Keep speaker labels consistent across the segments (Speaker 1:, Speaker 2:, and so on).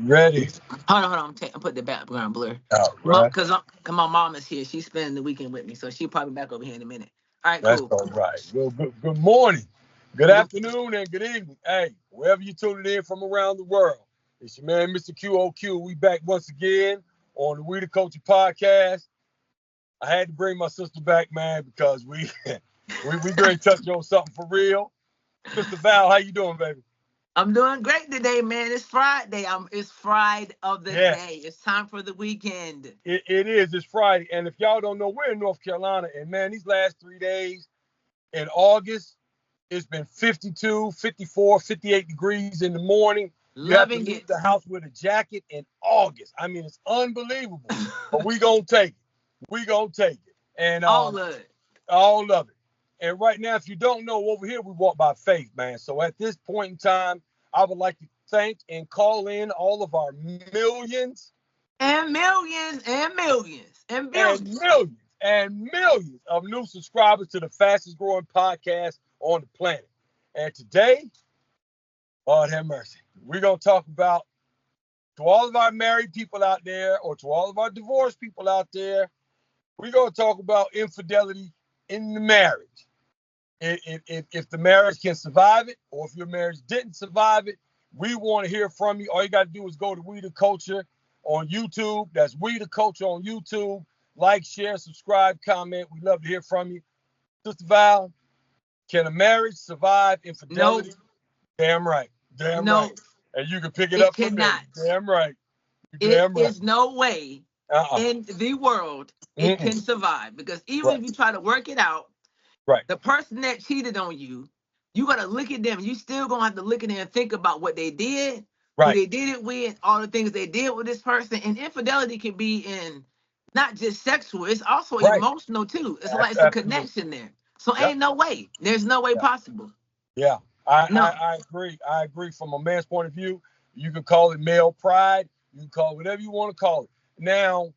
Speaker 1: Ready.
Speaker 2: Hold on. I'm put the background blur.
Speaker 1: All
Speaker 2: Mom,
Speaker 1: right.
Speaker 2: cause my mom is here. She's spending the weekend with me, so she'll probably back over here in a minute. All right,
Speaker 1: That's
Speaker 2: cool.
Speaker 1: all right. Good morning, good afternoon, and good evening. Hey, wherever you're tuning in from around the world, it's your man, Mr. QOQ. We back once again on the We the Culture podcast. I had to bring my sister back, man, because we we going to touch on something for real. Sister Val, how you doing, baby?
Speaker 2: I'm doing great today, man. It's Friday. It's Friday of the
Speaker 1: Yes,
Speaker 2: day. It's time for the weekend.
Speaker 1: it is. It's Friday, and if y'all don't know, we're in North Carolina, and man, these last 3 days in August, it's been 52, 54, 58 degrees in the morning. You have to
Speaker 2: Loving
Speaker 1: leave
Speaker 2: it.
Speaker 1: the house with a jacket in August. I mean, it's unbelievable. But we gonna take it. We gonna take it. And
Speaker 2: All of it.
Speaker 1: all of it. And right now, if you don't know, over here we walk by faith, man. So at this point in time, I would like to thank and call in all of our millions
Speaker 2: And millions and millions and
Speaker 1: and
Speaker 2: billions.
Speaker 1: millions and millions of new subscribers to the fastest growing podcast on the planet. And today, Lord have mercy, we're going to talk about, to all of our married people out there or to all of our divorced people out there, we're going to talk about infidelity in the marriage. If the marriage can survive it, or if your marriage didn't survive it, we want to hear from you. All you got to do is go to We the Culture on YouTube. That's We the Culture on YouTube. Like, share, subscribe, comment. We love to hear from you. Sister Val, can a marriage survive
Speaker 2: No,
Speaker 1: infidelity? Damn right. Damn right.
Speaker 2: no,
Speaker 1: And you can pick it
Speaker 2: it
Speaker 1: up from there.
Speaker 2: cannot.
Speaker 1: Damn right. You
Speaker 2: It
Speaker 1: damn right.
Speaker 2: is no way
Speaker 1: Uh-uh.
Speaker 2: in the world it
Speaker 1: Mm-mm.
Speaker 2: can survive because even
Speaker 1: Right.
Speaker 2: if you try to work it out,
Speaker 1: Right.
Speaker 2: the person that cheated on you, you gotta look at them. You still gonna have to look at them and think about what they did, who
Speaker 1: Right.
Speaker 2: they did it with, all the things they did with this person. And infidelity can be in not just sexual, it's also
Speaker 1: Right.
Speaker 2: emotional too. It's like it's a
Speaker 1: Absolutely.
Speaker 2: connection there. So
Speaker 1: Yep.
Speaker 2: ain't no way. There's no way
Speaker 1: Yeah.
Speaker 2: possible.
Speaker 1: Yeah. I, I,
Speaker 2: No.
Speaker 1: I agree. I agree. From a man's point of view, you can call it male pride. You can call it whatever you want to call it. Now,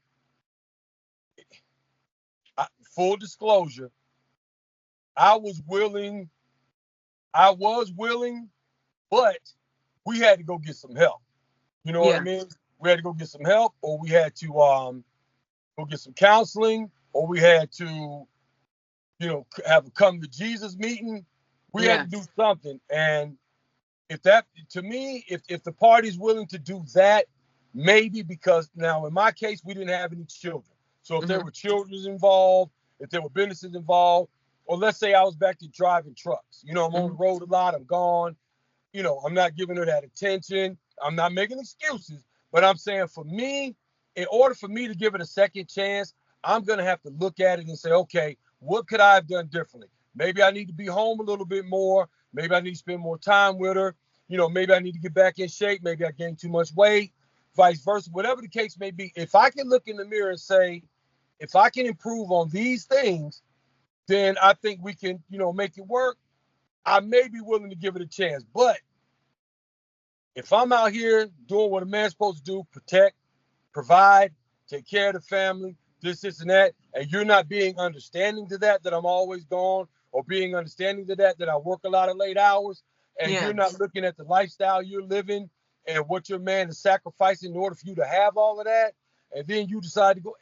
Speaker 1: full disclosure, I was willing. I was willing, but we had to go get some help. You know what I
Speaker 2: Yeah.
Speaker 1: mean? We had to go get some help, or we had to go get some counseling, or we had to, have a come to Jesus meeting. We had
Speaker 2: Yeah.
Speaker 1: to do something. And if that, to me, if the party's willing to do that, maybe, because now in my case, we didn't have any children. So if there
Speaker 2: Hmm.
Speaker 1: were children involved, if there were businesses involved, or let's say I was back to driving trucks, I'm on the
Speaker 2: Hmm.
Speaker 1: road a lot, I'm gone, I'm not giving her that attention. I'm not making excuses, but I'm saying for me, in order for me to give it a second chance, I'm going to have to look at it and say, okay, what could I have done differently? Maybe I need to be home a little bit more. Maybe I need to spend more time with her. Maybe I need to get back in shape. Maybe I gained too much weight, vice versa, whatever the case may be. If I can look in the mirror and say, if I can improve on these things, then I think we can, make it work. I may be willing to give it a chance. But if I'm out here doing what a man's supposed to do, protect, provide, take care of the family, this, and that, and you're not being understanding to that I'm always gone, or being understanding to that I work a lot of late hours, and you're
Speaker 2: Yeah.
Speaker 1: not looking at the lifestyle you're living and what your man is sacrificing in order for you to have all of that, and then you decide to go,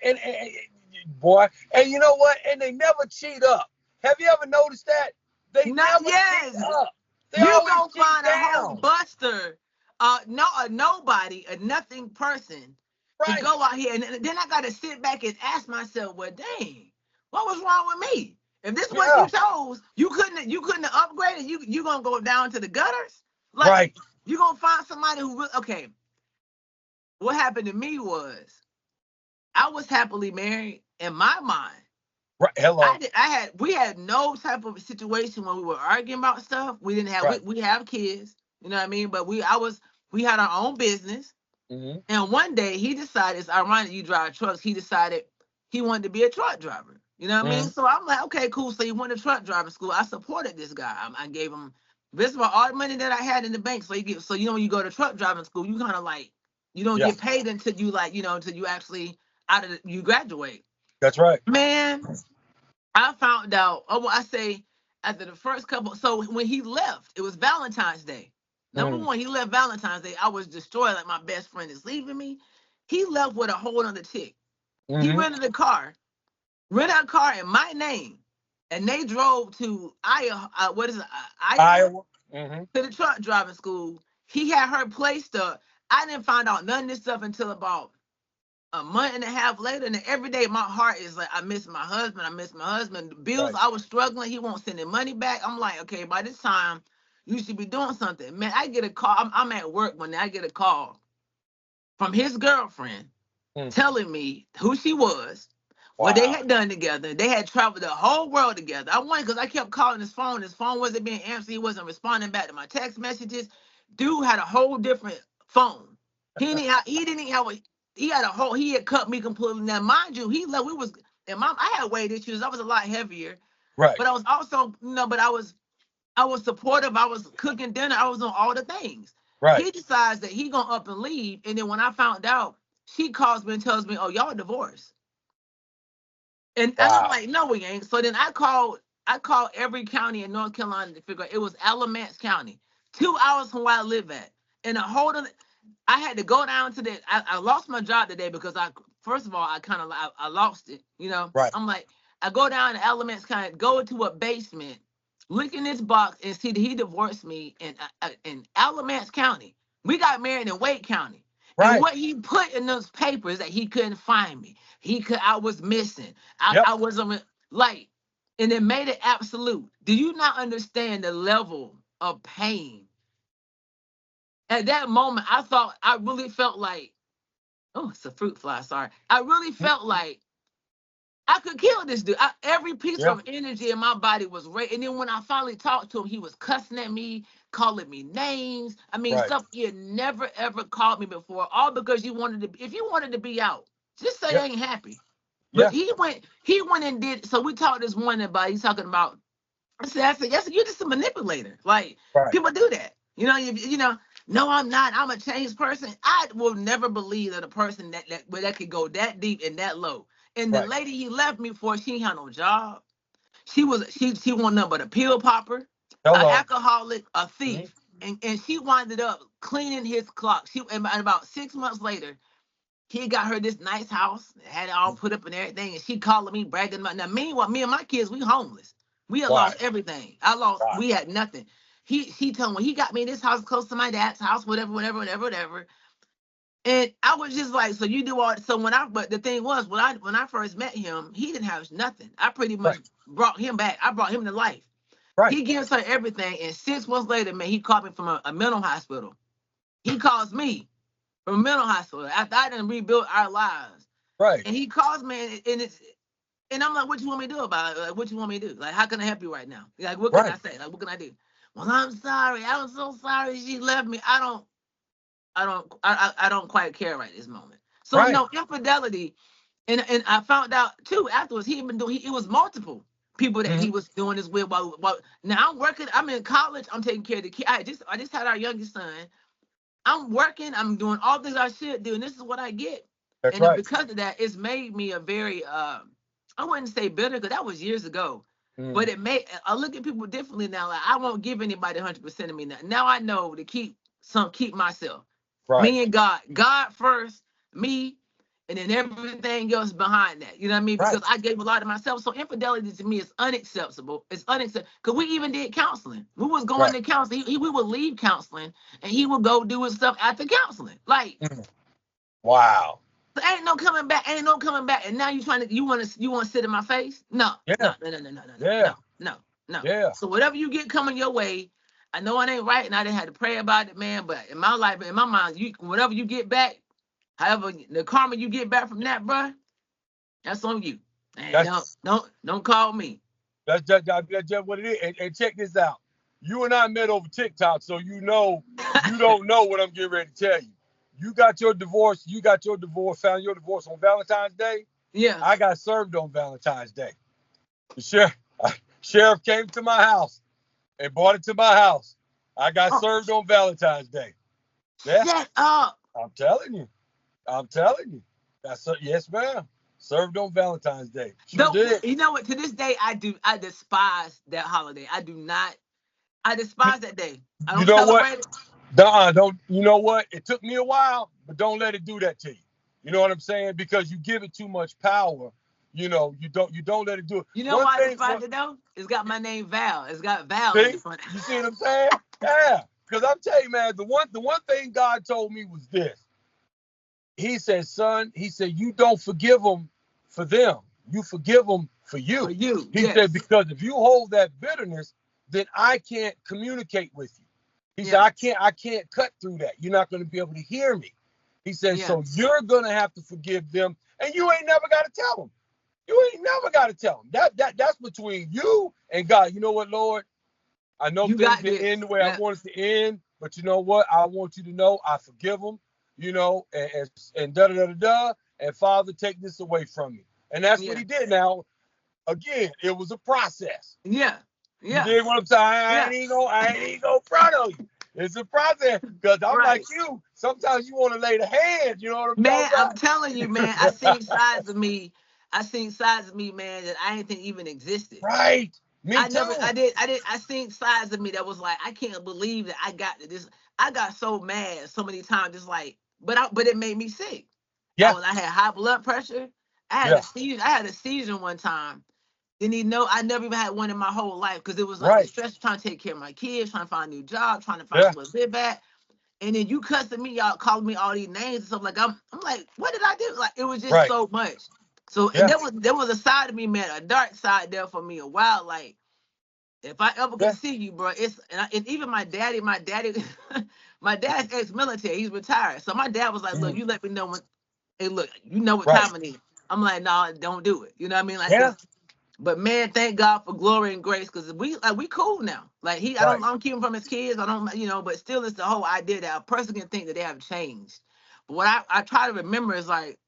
Speaker 1: boy, and you know what? And they never cheat up. Have you ever noticed that? They
Speaker 2: Not
Speaker 1: never cheat
Speaker 2: yes.
Speaker 1: up. They
Speaker 2: You
Speaker 1: always
Speaker 2: gonna
Speaker 1: cheat
Speaker 2: find a whole
Speaker 1: down.
Speaker 2: buster, no, a nobody, a nothing person to
Speaker 1: Right.
Speaker 2: go out here, and then I gotta sit back and ask myself, well, dang, what was wrong with me? If this is what
Speaker 1: Yeah.
Speaker 2: you chose, you couldn't have upgraded. You gonna go down to the gutters? Like
Speaker 1: Right.
Speaker 2: you gonna find somebody who okay. What happened to me was I was happily married in my mind.
Speaker 1: Right. Hello.
Speaker 2: We had no type of situation when we were arguing about stuff. We didn't have
Speaker 1: Right.
Speaker 2: we have kids, you know what I mean? But we had our own business.
Speaker 1: Mm-hmm.
Speaker 2: And one day he decided, it's ironic you drive trucks, he decided he wanted to be a truck driver. You know what I mean?
Speaker 1: Mm-hmm.
Speaker 2: So I'm like, okay, cool. So he went to truck driving school. I supported this guy. I gave him this was all the money that I had in the bank. So when you go to truck driving school, you kind of like you don't
Speaker 1: Yeah.
Speaker 2: get paid until you until you actually you graduate.
Speaker 1: That's right.
Speaker 2: Man, I found out. Oh, well, I say after the first couple. So when he left, it was Valentine's Day. Number one, he left Valentine's Day. I was destroyed, like my best friend is leaving me. He left with a whole other chick. He rented a car in my name, and they drove to Iowa. Iowa. To the truck driving school. He had her placed up. I didn't find out none of this stuff until about a month and a half later. And every day my heart is like, I miss my husband. Bills, I was struggling. He won't send the money back. I'm like, okay, by this time, you should be doing something. Man, I get a call. I'm at work one day. I get a call from his girlfriend telling me who she was, what they had done together. They had traveled the whole world together. I went because I kept calling his phone. His phone wasn't being answered. He wasn't responding back to my text messages. Dude had a whole different phone. He had cut me completely. Now, mind you, he left. I had weight issues. I was a lot heavier.
Speaker 1: Right.
Speaker 2: But I was also, I was supportive. I was cooking dinner. I was doing all the things.
Speaker 1: Right.
Speaker 2: He decides that he gonna up and leave. And then when I found out, she calls me and tells me, "Oh, y'all divorced." And I'm like, "No, we ain't." So then I called every county in North Carolina to figure out. It was Alamance County, 2 hours from where I live at. And I had to go down to I lost my job today because first of all, I lost it,
Speaker 1: Right.
Speaker 2: I'm like, I go down to Alamance County, go into a basement, look in this box and see that he divorced me in Alamance County. We got married in Wake County. Right. And what he put in those papers that he couldn't find me. I was missing. I wasn't like, and it made it absolute. Do you not understand the level of pain? At that moment, I really felt like, oh, it's a fruit fly, sorry. I really felt like I could kill this dude. Every piece of energy in my body was right. And then when I finally talked to him, he was cussing at me, calling me names. I mean, stuff he had never, ever called me before, all because if you wanted to be out, just say I ain't happy. But he went and did, so we talked this morning about, he's talking about, I said, yes, you're just a manipulator. Like, people do that. No, I'm not. I'm a changed person. I will never believe that a person that could go that deep and that low. And the lady he left me for, she ain't had no job. She wasn't nothing but a pill popper, an alcoholic, a thief. And she winded up cleaning his clock. And about 6 months later, he got her this nice house, had it all put up and everything. And she calling me, bragging about. Now, meanwhile, me and my kids, we homeless. We had lost everything. We had nothing. He told me, he got me this house close to my dad's house, whatever. And I was just like, so you do all. So but the thing was, when I first met him, he didn't have nothing. I pretty much brought him back. I brought him to life. Right. He gives her everything, and 6 months later, man, he called me from a mental hospital. He calls me from a mental hospital after I done rebuilt our lives. Right. And he calls me, and I'm like, what you want me to do about it? Like, what you want me to do? Like, how can I help you right now? Like, what can I say? Like, what can I do? Well, I'm sorry. I'm so sorry she left me. I don't quite care right this moment. So infidelity, and I found out too afterwards. It was multiple people that he was doing this with. While now I'm working. I'm in college. I'm taking care of the kid. I just had our youngest son. I'm working. I'm doing all things I should do, and this is what I get. And because of that, it's made me a very I wouldn't say bitter because that was years ago. But I look at people differently now. Like, I won't give anybody 100% of me now. Now I know to keep myself. Right. Me and God first, me, and then everything else behind that. You know what I mean? Because I gave a lot of myself. So infidelity to me is unacceptable. It's unacceptable. Because we even did counseling. We was going to counseling. We would leave counseling, and he would go do his stuff after counseling. Like,
Speaker 1: wow.
Speaker 2: So ain't no coming back. And now you want to sit in my face? No. No. Yeah. So whatever you get coming your way, I know it ain't right, and I didn't have to pray about it, man. But in my life, in my mind, whatever you get back, however the karma you get back from that, bro, that's on you. And don't call me.
Speaker 1: That's just what it is. And check this out. You and I met over TikTok, so you don't know what I'm getting ready to tell you. You got your divorce. Found your divorce on Valentine's Day. Yeah. I got served on Valentine's Day. The sheriff came to my house and brought it to my house. I got served on Valentine's Day. Yeah.
Speaker 2: Shut up.
Speaker 1: I'm telling you. Yes, ma'am. Served on Valentine's Day. Did.
Speaker 2: You know what? To this day, I despise that holiday. I despise that day. I don't celebrate it.
Speaker 1: Don't, you know what? It took me a while, but don't let it do that to you. You know what I'm saying? Because you give it too much power. You know, you don't let it do it.
Speaker 2: You know why it's fun to know? It's got my name Val. It's got Val
Speaker 1: see,
Speaker 2: in the front.
Speaker 1: you see what I'm saying? Yeah. Because I'm telling you, man, the one thing God told me was this. He said, son, he said, you don't forgive them for them. You forgive them for you.
Speaker 2: For you,
Speaker 1: He
Speaker 2: yes.
Speaker 1: said, because if you hold that bitterness, then I can't communicate with you. He said, I can't cut through that. You're not going to be able to hear me. He said, so you're going to have to forgive them, and you ain't never got to tell them. You ain't never got to tell them. That's between you and God. You know what, Lord? I know things didn't end the way I wanted to end, but you know what? I want you to know I forgive them, you know, and da-da-da-da-da, and Father, take this away from me. And that's what he did. Now, again, it was a process.
Speaker 2: Yeah.
Speaker 1: You dig what I'm saying? I ain't even gonna front on you. It's a process, because I'm like you. Sometimes you want to lay the hands, you know what I'm talking about?
Speaker 2: I'm telling you, man, I seen sides of me, man, that I didn't think even existed.
Speaker 1: Right. I
Speaker 2: seen sides of me that was like, I can't believe that I got this. I got so mad so many times, just like, but it made me sick.
Speaker 1: Yeah.
Speaker 2: I had high blood pressure. I had a seizure one time. Didn't even know. I never even had one in my whole life, because it was like the stress of trying to take care of my kids, trying to find a new job, trying to find somewhere to live at. And then you cussing me out, calling me all these names and stuff. Like I'm like, what did I do? Like, it was just so much. So and there was a side of me, man, a dark side there for me a while. Like, if I ever could see you, bro, and even my daddy, my dad's ex-military, he's retired. So my dad was like, look, you let me know when, hey, look, you know what time it is. I'm like, no, don't do it. You know what I mean? Like, but man, thank God for glory and grace, because we cool now. Like I don't keep him from his kids. I don't, you know, but still, it's the whole idea that a person can think that they have changed. But what I try to remember is, like,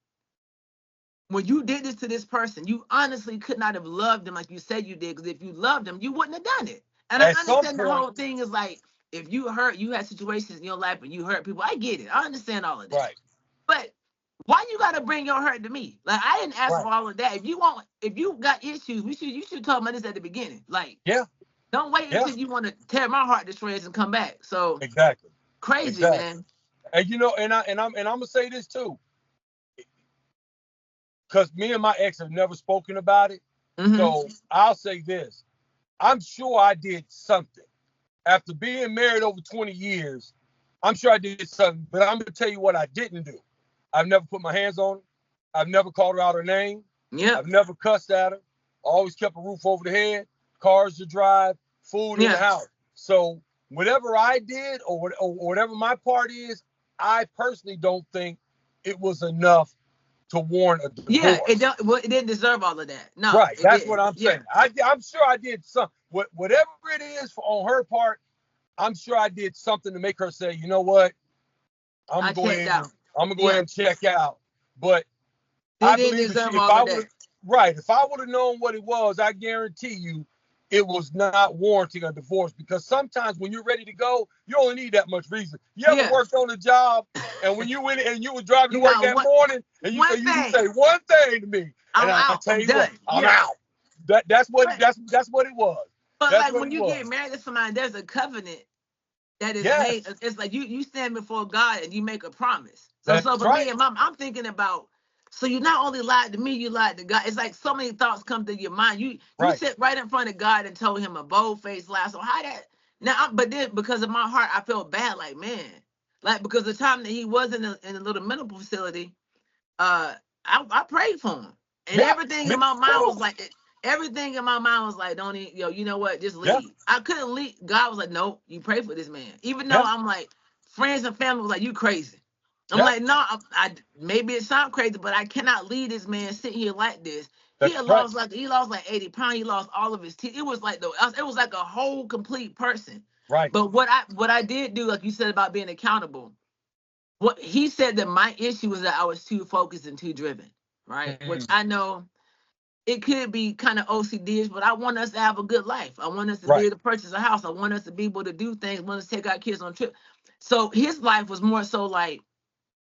Speaker 2: when you did this to this person, you honestly could not have loved them like you said you did, because if you loved them, you wouldn't have done it. And I understand the whole thing is like, if you had situations in your life and you hurt people, I get it. I understand all of that.
Speaker 1: Right.
Speaker 2: But why you gotta bring your hurt to me? Like, I didn't ask for all of that. If you got issues, you should tell me this at the beginning. Like, don't wait until you want to tear my heart to shreds and come back. So crazy, man.
Speaker 1: And you know, and I'm gonna say this too, because me and my ex have never spoken about it. So I'll say this: I'm sure I did something after being married over 20 years. I'm sure I did something, but I'm gonna tell you what I didn't do. I've never put my hands on her. I've never called her out her name. I've never cussed at her. Always kept a roof over the head, cars to drive, food in the house. So whatever I did or whatever my part is, I personally don't think it was enough to warrant a divorce.
Speaker 2: Yeah, it didn't deserve all of that. No.
Speaker 1: Right. That's what I'm saying. I'm sure I did something. Whatever it is on her part, I'm sure I did something to make her say, you know what? I'm gonna go ahead and check out. But I believe if I would have known what it was, I guarantee you it was not warranting a divorce. Because sometimes when you're ready to go, you only need that much reason. You ever worked on a job, and when you went and you were driving to work that morning, and you say one thing to me, and I tell you what, I'm out. That's what it was.
Speaker 2: But like when you get married to somebody, there's a covenant that is made. It's like you stand before God and you make a promise. So for me and Mom, I'm thinking about, so you not only lied to me, you lied to God. It's like so many thoughts come to your mind. You sit right in front of God and told him a bold-faced lie. So how that now? But then because of my heart, I felt bad. Like, man, like, because the time that he was in a little mental facility, I prayed for him, and everything in my mind was like. Everything in my mind was like, don't even, you know what? Just leave. I couldn't leave. God was like, no, you pray for this man. Even though I'm like, friends and family was like, you crazy. I'm like, no, maybe it sounds crazy, but I cannot leave this man sitting here like this. He lost like 80 pounds. He lost all of his teeth. It was like a whole complete person.
Speaker 1: Right.
Speaker 2: But what I did do, like you said about being accountable, what he said that my issue was that I was too focused and too driven. Right. Which I know. It could be kind of OCD-ish, but I want us to have a good life. I want us to be able to purchase a house. I want us to be able to do things. I want us to take our kids on trips. So his life was more so like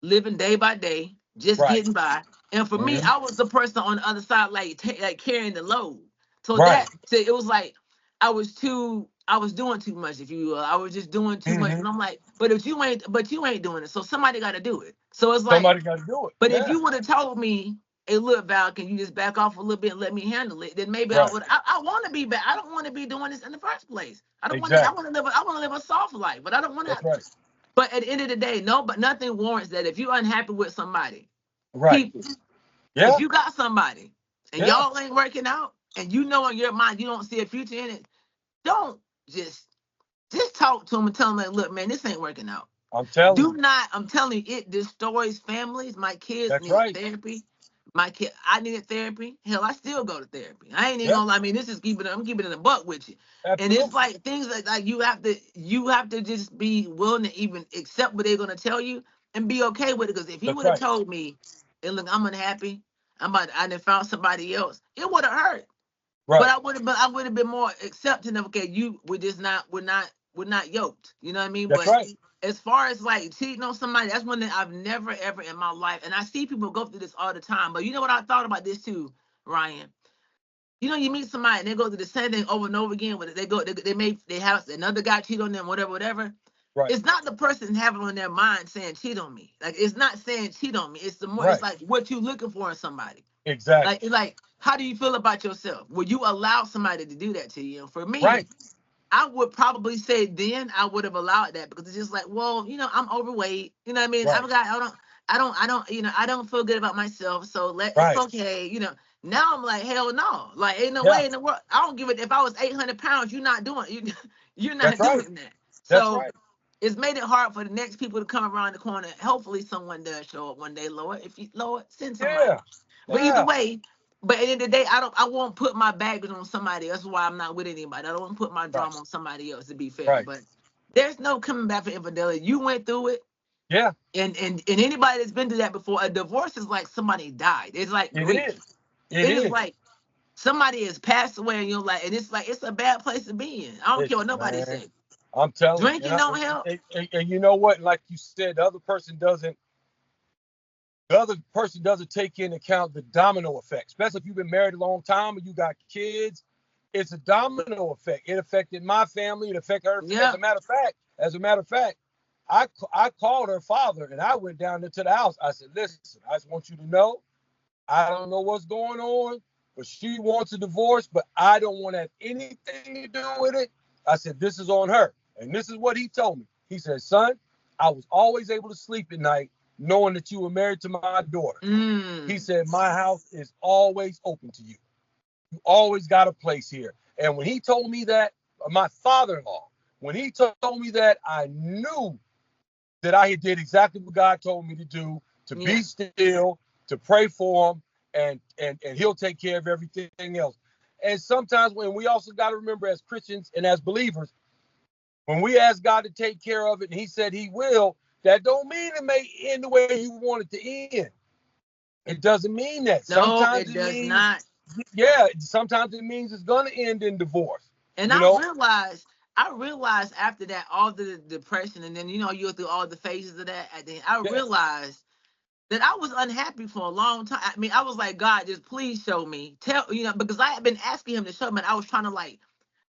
Speaker 2: living day by day, just getting by. And for me, I was the person on the other side, like carrying the load. So it was like I was too I was doing too much, if you will. I was just doing too much. And I'm like, but you ain't doing it. So somebody got to do it. So it's like,
Speaker 1: somebody got to do it.
Speaker 2: But if you would have told me, hey, look, Val, can you just back off a little bit and let me handle it? Then maybe I would. I want to be back. I don't want to be doing this in the first place. I don't want to. I want to live a soft life, but I don't want to.
Speaker 1: Right.
Speaker 2: But at the end of the day, but nothing warrants that. If you're unhappy with somebody, people, if you got somebody and y'all ain't working out, and you know in your mind you don't see a future in it, don't just talk to them and tell them, like, look, man, this ain't working out. I'm telling you, it destroys families. My kids need therapy. I needed therapy. Hell, I still go to therapy. I ain't even gonna lie. I mean, I'm keeping it a buck with you. Absolutely. And it's like things like you have to just be willing to even accept what they're gonna tell you and be okay with it. Because if he would have told me, hey, look, I'm unhappy, I done found somebody else, it would have hurt. Right. But I would have been more accepting of, okay, we're not yoked. You know what I mean?
Speaker 1: That's right.
Speaker 2: As far as like cheating on somebody, that's one thing I've never ever in my life, and I see people go through this all the time. But you know what I thought about this too, Ryan? You know, you meet somebody and they go through the same thing over and over again. Where they have another guy cheat on them, whatever. Right. It's not the person having on their mind saying cheat on me. Like, it's not saying cheat on me. It's the more It's like what you looking for in somebody.
Speaker 1: Exactly.
Speaker 2: Like how do you feel about yourself? Would you allow somebody to do that to you? And for me, I would probably say then I would have allowed that, because it's just like, well, you know, I'm overweight. You know what I mean? I don't feel good about myself. So it's okay. You know, now I'm like, hell no. Like, ain't no way in the world. I don't give it. If I was 800 pounds, you're not doing you're not doing that. So it's made it hard for the next people to come around the corner. Hopefully someone does show up one day, Lord. If you, Lord, send somebody. But either way, but at the end of the day, I won't put my baggage on somebody else. That's why I'm not with anybody. I don't want to put my drama on somebody else, to be fair. But there's no coming back from infidelity. You went through it. Yeah. And anybody that's been through that before, a divorce is like somebody died. It's like grief. It is like somebody has passed away, and you're like, and it's like, it's a bad place to be in. I don't care what nobody says.
Speaker 1: I'm telling you.
Speaker 2: Drinking don't help.
Speaker 1: And you know what? Like you said, the other person doesn't take into account the domino effect, especially if you've been married a long time and you got kids. It's a domino effect. It affected my family. It affected her. Yeah. As a matter of fact, I called her father and I went down there to the house. I said, listen, I just want you to know, I don't know what's going on, but she wants a divorce, but I don't want to have anything to do with it. I said, this is on her. And this is what he told me. He said, son, I was always able to sleep at night knowing that you were married to my daughter. He said, my house is always open to you. You always got a place here. And when he told me that, my father-in-law, when he told me that, I knew that I did exactly what God told me to do, to be still, to pray for him, and he'll take care of everything else. And sometimes when we also got to remember, as Christians and as believers, when we ask God to take care of it and he said he will, that don't mean it may end the way you want it to end. It doesn't mean that.
Speaker 2: No, sometimes it does not.
Speaker 1: Yeah, sometimes it means it's going to end in divorce.
Speaker 2: And I realized after that, all the depression, and then, you know, you go through all the phases of that. And then I realized that I was unhappy for a long time. I mean, I was like, God, just please show me. Because I had been asking him to show me, and I was trying to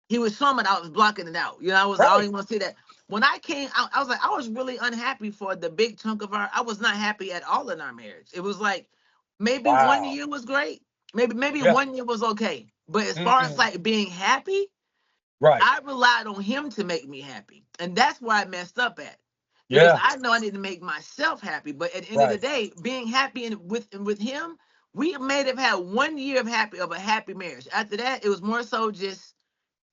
Speaker 2: he was showing me, and I was blocking it out. You know, I don't even want to see that. When I came out, I was like, I was really unhappy for the big chunk of I was not happy at all in our marriage. It was like, maybe 1 year was great. Maybe 1 year was okay. But as far as like being happy, I relied on him to make me happy. And that's where I messed up at. Because I know I need to make myself happy. But at the end of the day, being happy with him, we may have had 1 year of a happy marriage. After that, it was more so just,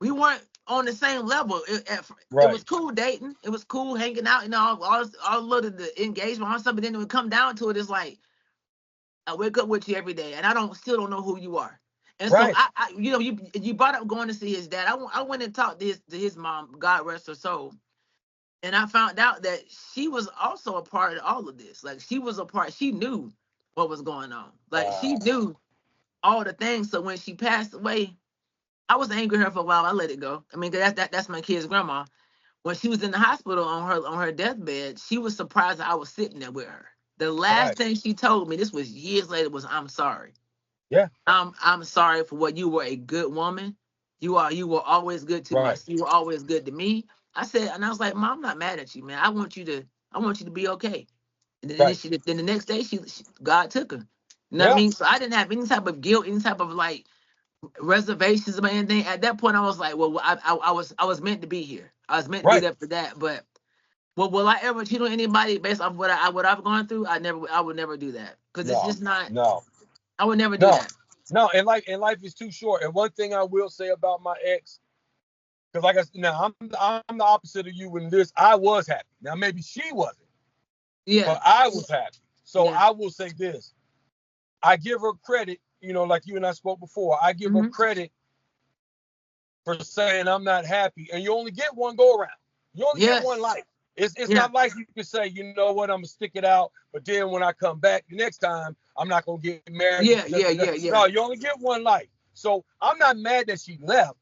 Speaker 2: we weren't on the same level. It was cool dating. It was cool hanging out, and all little the engagement on something. Then when it come down to it, it's like, I wake up with you every day, and I still don't know who you are. And so you brought up going to see his dad. I went and talked to his mom, God rest her soul, and I found out that she was also a part of all of this. Like, she was a part. She knew what was going on. Like, she knew all the things. So when she passed away, I was angry at her for a while. I let it go. I mean, that's my kid's grandma. When she was in the hospital on her deathbed, she was surprised that I was sitting there with her. The last thing she told me, this was years later, was, I'm sorry. Yeah. I'm sorry for what you were, a good woman. You were always good to
Speaker 1: Right.
Speaker 2: you were always good to me. I said, and I was like, Mom, I'm not mad at you, man. I want you to be okay. And then,
Speaker 1: Right.
Speaker 2: then the next day, God took her. You know what I
Speaker 1: Yeah.
Speaker 2: mean? So I didn't have any type of guilt, any type of like reservations about anything. At that point, I was like, well, I was meant to be here. I was meant to be
Speaker 1: Right.
Speaker 2: there for that. But will I ever cheat on anybody based off what I've gone through? I would never do that because it's just not.
Speaker 1: No.
Speaker 2: I would never do that.
Speaker 1: No, and life is too short. And one thing I will say about my ex, because like I said, now I'm the opposite of you in this. I was happy. Now maybe she wasn't.
Speaker 2: Yeah.
Speaker 1: But I was happy. So
Speaker 2: Yeah.
Speaker 1: I will say this. I give her credit, like you and I spoke before. I give her credit for saying I'm not happy. And you only get one go around. You only get one life. It's not like you can say, you know what, I'm gonna stick it out, but then when I come back the next time, I'm not gonna get married.
Speaker 2: Yeah.
Speaker 1: No, you only get one life. So I'm not mad that she left.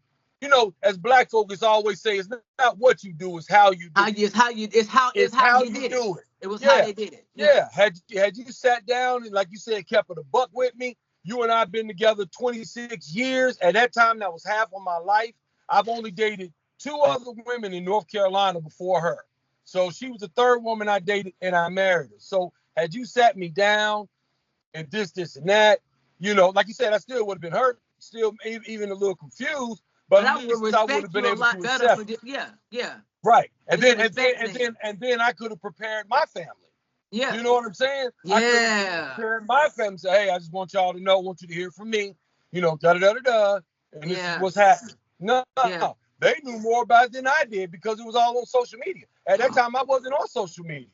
Speaker 1: As black folks always say, it's not what you do, it's how you do it.
Speaker 2: It's how you did it. It was how they did it.
Speaker 1: Yeah. Had you sat down and, like you said, kept it a buck with me, you and I have been together 26 years. At that time, that was half of my life. I've only dated 2 other women in North Carolina before her. So she was the 3rd woman I dated, and I married her. So had you sat me down and this and that, like you said, I still would have been hurt, still even a little confused, but at least I would have been able to accept it.
Speaker 2: Yeah.
Speaker 1: Right. And then I could have prepared my family.
Speaker 2: Yeah.
Speaker 1: You know what I'm saying?
Speaker 2: Yeah.
Speaker 1: I could have prepared my family and say, hey, I just want y'all to know, I want you to hear from me, and this is what's happening. No. They knew more about it than I did because it was all on social media. At that time, I wasn't on social media.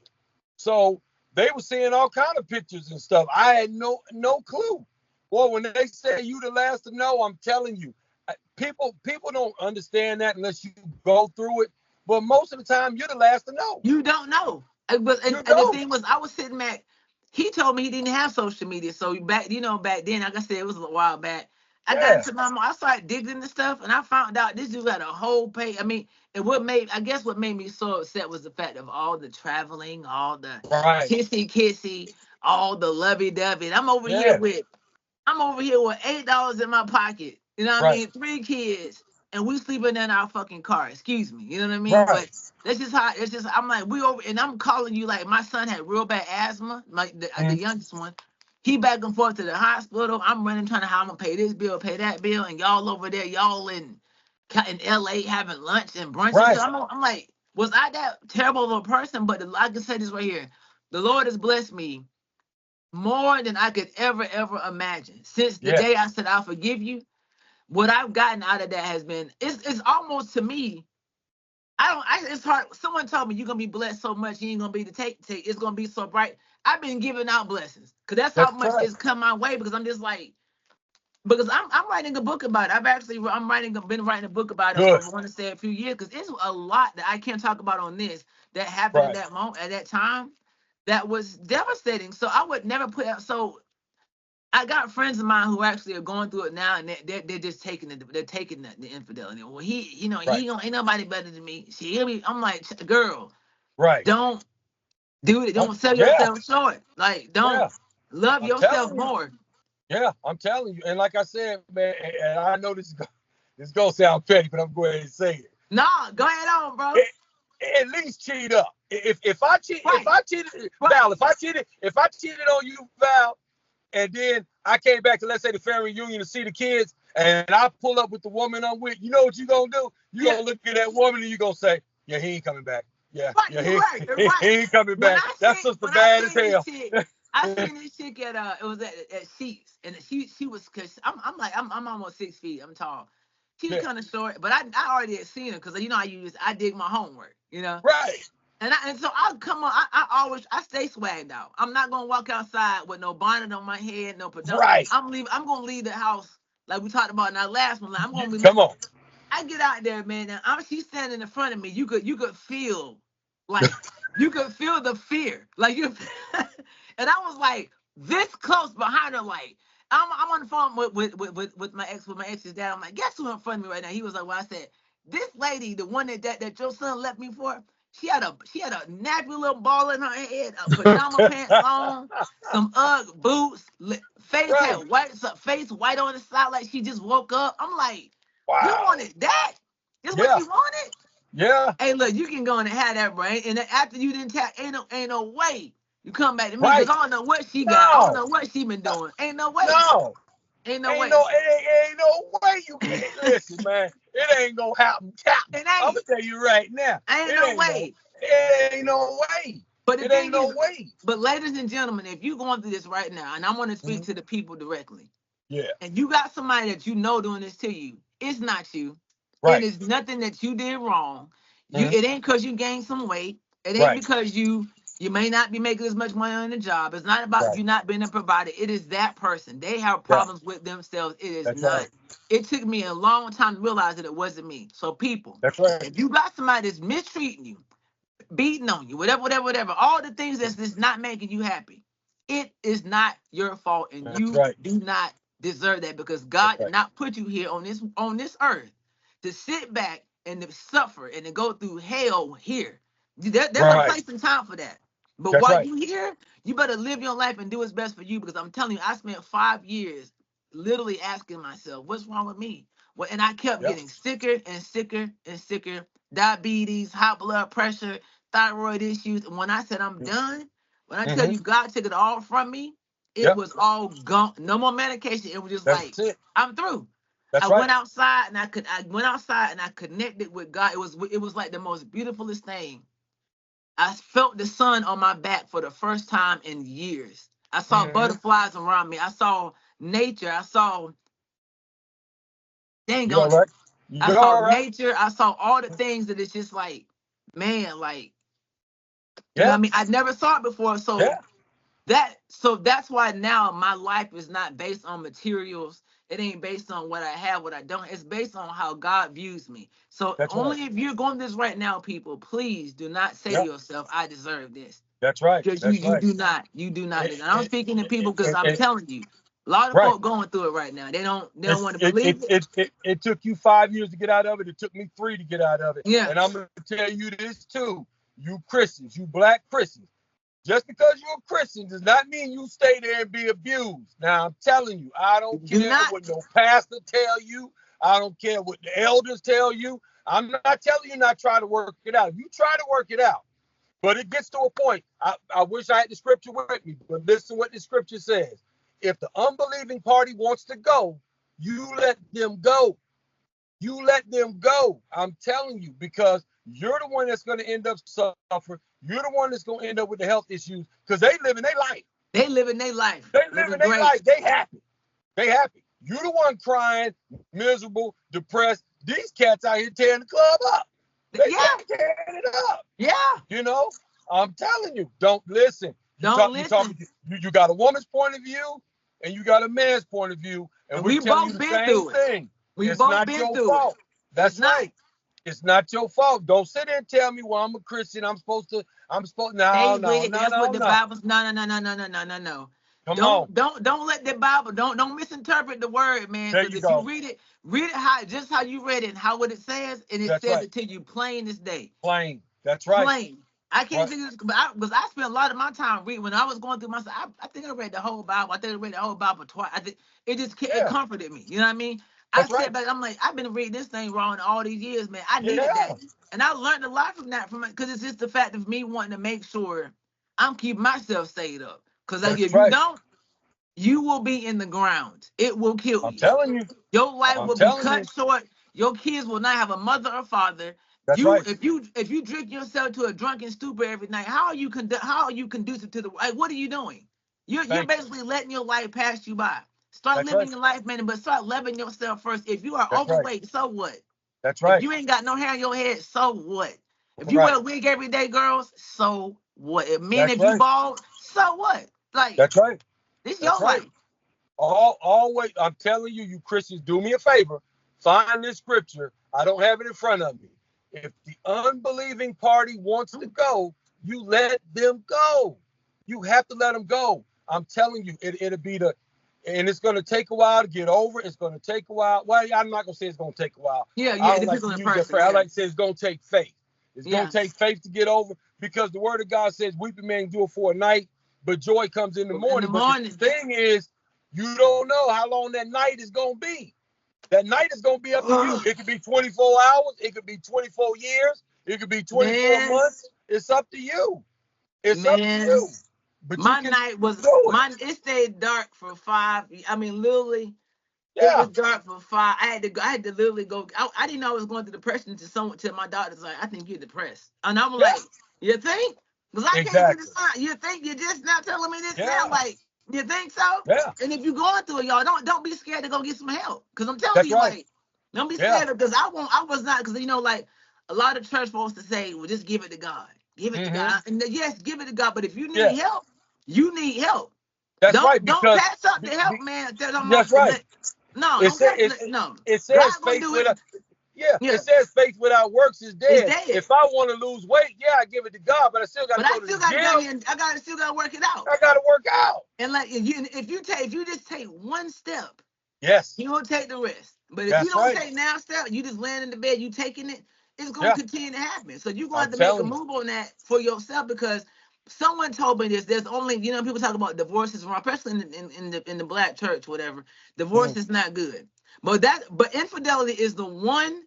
Speaker 1: So they were seeing all kind of pictures and stuff. I had no clue. Well, when they say you the last to know, I'm telling you, people don't understand that unless you go through it. But most of the time, you're the last to know.
Speaker 2: You don't know. And the thing was, I was sitting back. He told me he didn't have social media. So back then, like I said, it was a while back. I got into I started digging into stuff, and I found out this dude had a whole page. I mean, and what made me so upset was the fact of all the traveling, all the kissy, all the lovey-dovey. I'm over here with $8 in my pocket. You know what I mean? 3 kids, and we sleeping in our fucking car. Excuse me. You know what I mean?
Speaker 1: Right.
Speaker 2: But I'm like, we over, and I'm calling you like my son had real bad asthma, like the youngest one. He back and forth to the hospital. I'm running, trying to how I'm gonna pay this bill, pay that bill, and y'all over there, y'all in LA having lunch and brunch.
Speaker 1: Right.
Speaker 2: So I'm like, was I that terrible of a person? But I can say this right here: the Lord has blessed me more than I could ever imagine. Since the day I said I'll forgive you, what I've gotten out of that has been it's almost, to me. It's hard. Someone told me you're gonna be blessed so much you ain't gonna be to take. It's gonna be so bright. I've been giving out blessings because that's how much it's come my way. Because I'm just like, because I'm writing a book about it. Been writing a book about it for, I want to say, a few years, because it's a lot that I can't talk about on this that happened at that moment, at that time, that was devastating. So I would never put out. So I got friends of mine who actually are going through it now, and they're just taking the infidelity. Well, he ain't nobody better than me. I'm like, girl, don't do it. Don't sell yourself short. Like, don't love yourself more.
Speaker 1: Yeah, I'm telling you. And like I said, man, and I know this is gonna sound petty, but I'm going to say it.
Speaker 2: Nah, go ahead on, bro.
Speaker 1: At least cheat up. If I cheated, Val, if I cheated on you, Val, and then I came back to, let's say, the family reunion to see the kids, and I pull up with the woman I'm with, you know what you gonna do? You gonna look at that woman and you gonna say, yeah, he ain't coming back. He ain't coming back. That's just the bad as hell.
Speaker 2: I seen this chick at it was at Sheetz, and she was, cause I'm almost 6 feet. I'm tall. She was kind of short, but I already had seen her because I dig my homework,
Speaker 1: Right.
Speaker 2: And so I'll come on. I stay swagged out. I'm not gonna walk outside with no bonnet on my head, no pajamas.
Speaker 1: Right.
Speaker 2: I'm gonna leave the house like we talked about in our last one. I'm gonna
Speaker 1: come on.
Speaker 2: I get out there, man. And she's standing in front of me. You could feel, like, you could feel the fear, like you. And I was like this close behind her, like I'm on the phone with my ex's dad. I'm like, guess who in front of me right now? He was like, well, I said, this lady, the one that your son left me for. She had a nappy little ball in her head, pajama pants on, some Ugg boots, face white on the side like she just woke up. I'm like,
Speaker 1: Wow.
Speaker 2: You wanted that? That's what you wanted?
Speaker 1: Yeah.
Speaker 2: Hey, look, you can go and have that, bro. And after you didn't tap, ain't no way you come back to me because I don't know what she got. I don't know what she been doing. Ain't no way.
Speaker 1: No.
Speaker 2: Ain't no way.
Speaker 1: Ain't no way you can. Listen, man, it ain't gonna happen. I'm gonna tell you right now.
Speaker 2: Ain't no way.
Speaker 1: It ain't no way.
Speaker 2: But the thing is,
Speaker 1: way.
Speaker 2: But ladies and gentlemen, if you're going through this right now, and I want to speak to the people directly.
Speaker 1: Yeah.
Speaker 2: And you got somebody that you know doing this to you, it's not you.
Speaker 1: Right.
Speaker 2: And it's nothing that you did wrong. It ain't because you gained some weight. It ain't because you may not be making as much money on the job. It's not about you not being a provider. It is that person. They have problems with themselves. It is not. Right. It took me a long time to realize that it wasn't me. So people, if you got somebody that's mistreating you, beating on you, whatever, all the things that's not making you happy, it is not your fault, and you do not deserve that, because God did not put you here on this earth to sit back and to suffer and to go through hell here. There's a place and time for that. But while you here, you better live your life and do what's best for you, because I'm telling you, I spent 5 years literally asking myself, what's wrong with me? Well, and I kept getting sicker and sicker and sicker. Diabetes, high blood pressure, thyroid issues. And when I said I'm done, when I tell you God took it all from me, it was all gone. No more medication. It was just I'm through. I went outside and I connected with God. It was like the most beautifulest thing. I felt the sun on my back for the first time in years. I saw butterflies around me. I saw nature. I saw I saw nature. I saw all the things that it's just like, man, like, you know what I mean? I never saw it before. So that's why now my life is not based on materials. It ain't based on what I have, what I don't. It's based on how God views me. So only if you're going this right now, people, please do not say to yourself, I deserve this.
Speaker 1: That's right.
Speaker 2: Because you do not. You do not. And I'm speaking to people because I'm telling you, a lot of folk going through it right now. They don't want to believe it.
Speaker 1: It took you 5 years to get out of it. It took me 3 to get out of it.
Speaker 2: Yeah.
Speaker 1: And I'm going to tell you this too. You Christians, you black Christians, just because you're a Christian does not mean you stay there and be abused. Now, I'm telling you, I don't care what no pastor tell you. I don't care what the elders tell you. I'm not telling you not try to work it out. You try to work it out. But it gets to a point. I wish I had the scripture with me, but listen what the scripture says. If the unbelieving party wants to go, you let them go. You let them go. I'm telling you, because you're the one that's going to end up suffering. You're the one that's going to end up with the health issues, because they living their life.
Speaker 2: They living their life.
Speaker 1: They living their life. They happy. They happy. You're the one crying, miserable, depressed. These cats out here tearing the club up. They tearing it up.
Speaker 2: Yeah.
Speaker 1: You know, I'm telling you, don't listen.
Speaker 2: Listen.
Speaker 1: You got a woman's point of view and you got a man's point of view. And we're telling you the same thing. It's not your fault. That's right. It's not your fault. Don't sit there and tell me, well, I'm a Christian. I'm supposed to.
Speaker 2: That's what the Bible's. No. Don't let the Bible. Don't misinterpret the word, man. Because if you read it how you read it and how what it says, and it says it to you plain as day.
Speaker 1: Plain. That's right.
Speaker 2: Plain. I can't think of this because I spent a lot of my time reading when I was going through my. I think I read the whole Bible. I think I read the whole Bible twice. It comforted me. You know what I mean? I sat back. I'm like, I've been reading this thing wrong all these years, man. I needed that, and I learned a lot from that. Because it's just the fact of me wanting to make sure I'm keeping myself stayed up. Because if you don't, you will be in the ground. It will kill you.
Speaker 1: I'm telling you,
Speaker 2: your life will be cut short. Your kids will not have a mother or father. If you drink yourself to a drunken stupor every night, how are you conducive to the like? What are you doing? You're basically letting your life pass you by. Start living your life, man, but start loving yourself first. If you are overweight, so what?
Speaker 1: That's right.
Speaker 2: If you ain't got no hair on your head, so what? If you wear a wig every day, girls, so what? If you bald, so what? Like,
Speaker 1: that's right.
Speaker 2: This your life.
Speaker 1: Always, I'm telling you, you Christians, do me a favor. Find this scripture. I don't have it in front of me. If the unbelieving party wants to go, you let them go. You have to let them go. I'm telling you, it'll be and it's going to take a while to get over. It's going to take a while. Well, I'm not going to say it's going to take a while.
Speaker 2: Yeah, it depends on the person.
Speaker 1: I like to say it's going to take faith. It's going to take faith to get over, because the word of God says weeping may endure for a night, but joy comes in the morning. But the thing is, you don't know how long that night is going to be. That night is going to be up to you. It could be 24 hours. It could be 24 years. It could be 24 months. It's up to you. It's up to you.
Speaker 2: But my night was it stayed dark for 5. I mean, literally, it was dark for 5. I had to literally go. I didn't know I was going through depression till my doctor's like, I think you're depressed. And I'm like, you think? Because I can't see the sign. You think you're just not telling me this now? Like, you think so?
Speaker 1: Yeah.
Speaker 2: And if you're going through it, y'all, don't be scared to go get some help. Because I'm telling you, like, don't be scared because I was not, because, you know, like, a lot of church folks to say, well, just give it to God. Give it to God. And yes, give it to God. But if you need help, you need help.
Speaker 1: That's right.
Speaker 2: Don't pass up the help, man.
Speaker 1: That's right.
Speaker 2: No,
Speaker 1: it says faith without. It says faith without works is dead. If I want to lose weight, I give it to God, but I still got to go to the gym.
Speaker 2: I still got to work it out.
Speaker 1: I got to work out.
Speaker 2: And like if you just take one step,
Speaker 1: you
Speaker 2: will take the rest. But if you don't take now step, you just laying in the bed, you taking it, it's going to continue to happen. So you're going to have to make a move on that for yourself, because someone told me this. There's only, you know, people talk about divorces, especially in the black church, whatever. Divorce is not good, but infidelity is the one.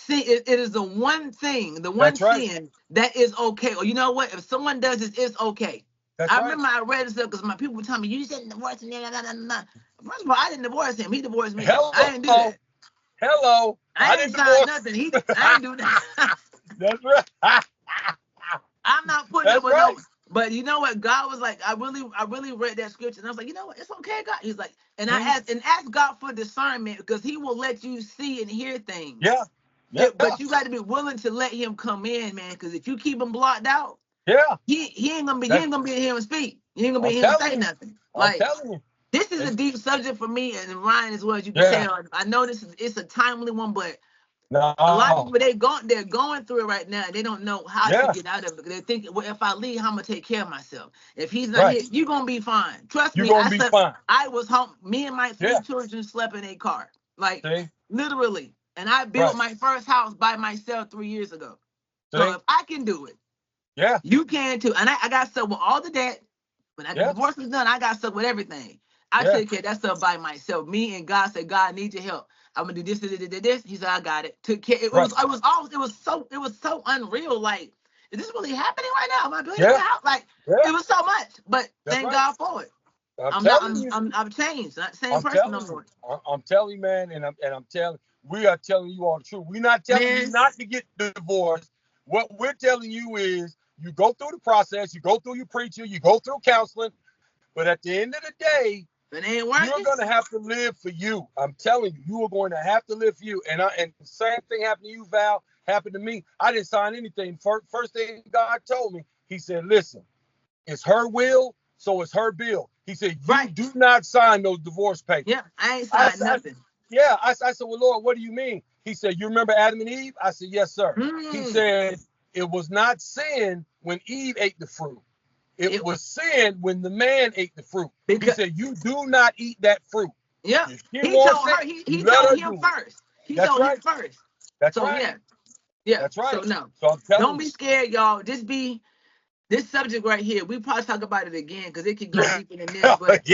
Speaker 2: It is the one thing, the one sin that is okay. Or you know what? If someone does this, it's okay. I remember I read this because my people were telling me, you didn't divorce him. First of all, I didn't divorce him. He divorced me. I didn't do that.
Speaker 1: I
Speaker 2: didn't sign nothing. I didn't do that.
Speaker 1: That's right.
Speaker 2: I'm not putting up with no. But you know what? God was like, I really read that scripture, and I was like, you know what? It's okay, God. He's like, and I asked God for discernment, because He will let you see and hear things. But you got to be willing to let Him come in, man. Because if you keep Him blocked out, he ain't gonna be here and speak. He ain't gonna be here to say nothing. Like,
Speaker 1: I'm telling you.
Speaker 2: This is a deep subject for me and Ryan as well, as you can tell. I know it's a timely one, but a lot of people they're going through it right now. They don't know how to get out of it. They think, well, if I leave, I'm gonna take care of myself. If he's not here, you're gonna be fine. Trust me. I was home. Me and my 3 children slept in a car, like literally. And I built my first house by myself 3 years ago. So if I can do it, you can too. And I got stuck with all the debt. When the divorce was done, I got stuck with everything. I took care of that stuff by myself. Me and God said, God, I need your help. I'm gonna do this. He said, I got it. Took care. It was so unreal. Like, is this really happening right now? Am I building a house? Like, it was so much. But thank God for it. I'm changed. Not the same person no more.
Speaker 1: I'm telling you, man, and I'm telling. We are telling you all the truth. We're not telling you not to get divorced. What we're telling you is, you go through the process, you go through your preacher, you go through counseling, but at the end of the day,
Speaker 2: it ain't working.
Speaker 1: You're going to have to live for you. I'm telling you, you are going to have to live for you. And the same thing happened to you, Val, happened to me. I didn't sign anything. First thing God told me, He said, listen, it's her will, so it's her bill. He said, you do not sign those divorce papers.
Speaker 2: Yeah, I ain't signed nothing.
Speaker 1: I said, well, Lord, what do you mean? He said, you remember Adam and Eve? I said, yes, sir. He said, it was not sin when Eve ate the fruit. It was sin when the man ate the fruit. He said, you do not eat that fruit.
Speaker 2: Yeah. He told him first. He told him first.
Speaker 1: That's right.
Speaker 2: Yeah.
Speaker 1: That's right.
Speaker 2: So no.
Speaker 1: So
Speaker 2: don't be scared, y'all. Just be this subject right here. We probably talk about it again because it could go deeper than this. But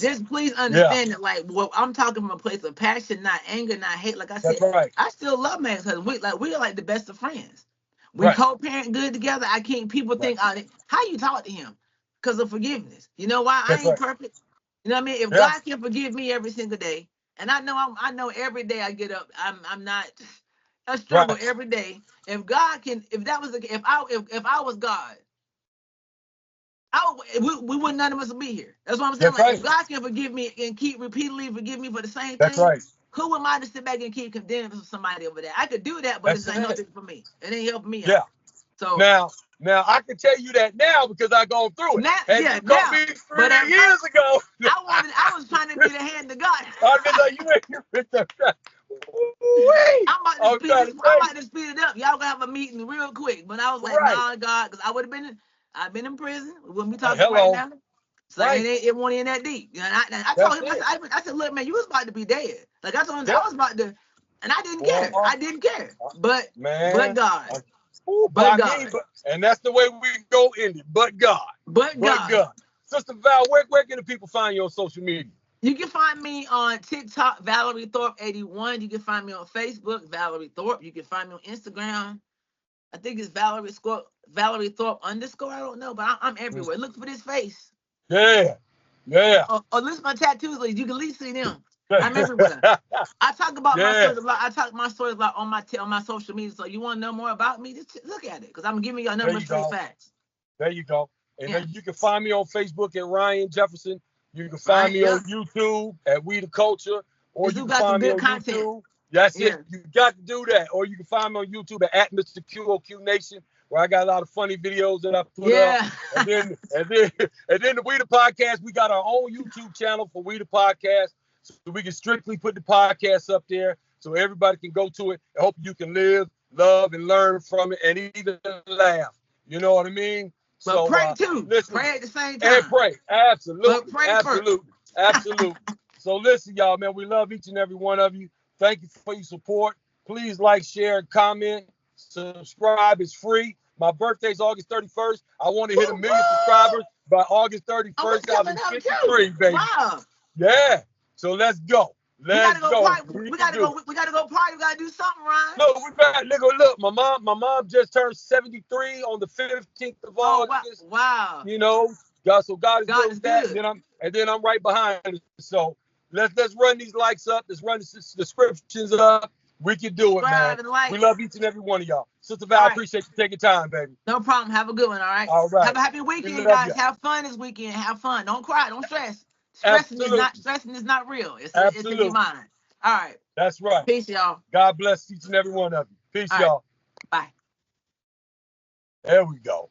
Speaker 2: just please understand that, like, I'm talking from a place of passion, not anger, not hate. Like I said, I still love my ex-husband. We are like the best of friends. We co-parent good together. People think, how you talk to him? Because of forgiveness. You know why? I ain't perfect. You know what I mean? If God can forgive me every single day, and I know every day I get up, I'm not a struggle every day. If God can, if I was God, we wouldn't, none of us would be here. That's what I'm saying. Like, if God can forgive me and keep repeatedly forgive me for the same thing, who am I to sit back and keep condemning somebody over there? I could do that, but it's ain't nothing for me. It ain't helping me out. So
Speaker 1: now I can tell you that now because I've gone through it. You called me 3 years ago.
Speaker 2: I was trying to be the hand of God.
Speaker 1: I'm
Speaker 2: about to speed it up. Y'all gonna have a meeting real quick. But I was like, nah, God, because I've been in prison. We wouldn't be talking right now. So it wasn't in that deep. And I told him, I said, look, man, you was about to be dead. Like, I told him, I was about to, and I didn't care. I didn't care. But God. But God.
Speaker 1: And that's the way we go in it. But God.
Speaker 2: But God.
Speaker 1: Sister Val, where can the people find you on social media?
Speaker 2: You can find me on TikTok, Valerie Thorpe 81. You can find me on Facebook, Valerie Thorpe. You can find me on Instagram. I think it's Valerie Thorpe _ I don't know, but I'm everywhere. Look for this face.
Speaker 1: Yeah. Yeah.
Speaker 2: Or list my tattoos, ladies. You can at least see them. I'm everywhere. I talk about my stories a lot. I talk my stories a lot on my social media. So you want to know more about me? Just look at it, because I'm giving you a number of straight facts.
Speaker 1: There you go. And then you can find me on Facebook at Ryan Jefferson. You can find me on YouTube at We the Culture, or you can find me on YouTube. That's it. You got to do that. Or you can find me on YouTube at Mr. QOQ Nation, where I got a lot of funny videos that I put up. And then the We the Podcast, we got our own YouTube channel for We the Podcast, so we can strictly put the podcast up there so everybody can go to it. I hope you can live, love, and learn from it, and even laugh. You know what I mean?
Speaker 2: But so pray too.
Speaker 1: Listen,
Speaker 2: pray at the same time.
Speaker 1: And pray. Absolutely.
Speaker 2: But pray
Speaker 1: absolutely. First. Absolutely. So listen, y'all, man, we love each and every one of you. Thank you for your support. Please like, share, and comment. Subscribe. It's free. My birthday's August 31st. I want to hit 1 million subscribers by August 31st. I was 53, baby. Wow. Yeah. So let's go. Let's go.
Speaker 2: We gotta go party. We gotta do something, Ryan.
Speaker 1: Look, we got look. My mom just turned 73 on the 15th of August.
Speaker 2: Wow.
Speaker 1: You know, God is good. And then I'm right behind it. So let's run these likes up. Let's run the subscriptions up. We can do it, man. We love each and every one of y'all. Sister Val, appreciate you taking time, baby.
Speaker 2: No problem. Have a good one, all right?
Speaker 1: All right.
Speaker 2: Have a happy weekend, guys. Have fun this weekend. Have fun. Don't cry. Don't stress. Stressing is not real. It's in your mind. All right.
Speaker 1: That's right.
Speaker 2: Peace, y'all.
Speaker 1: God bless each and every one of you. Peace, y'all.
Speaker 2: Bye.
Speaker 1: There we go.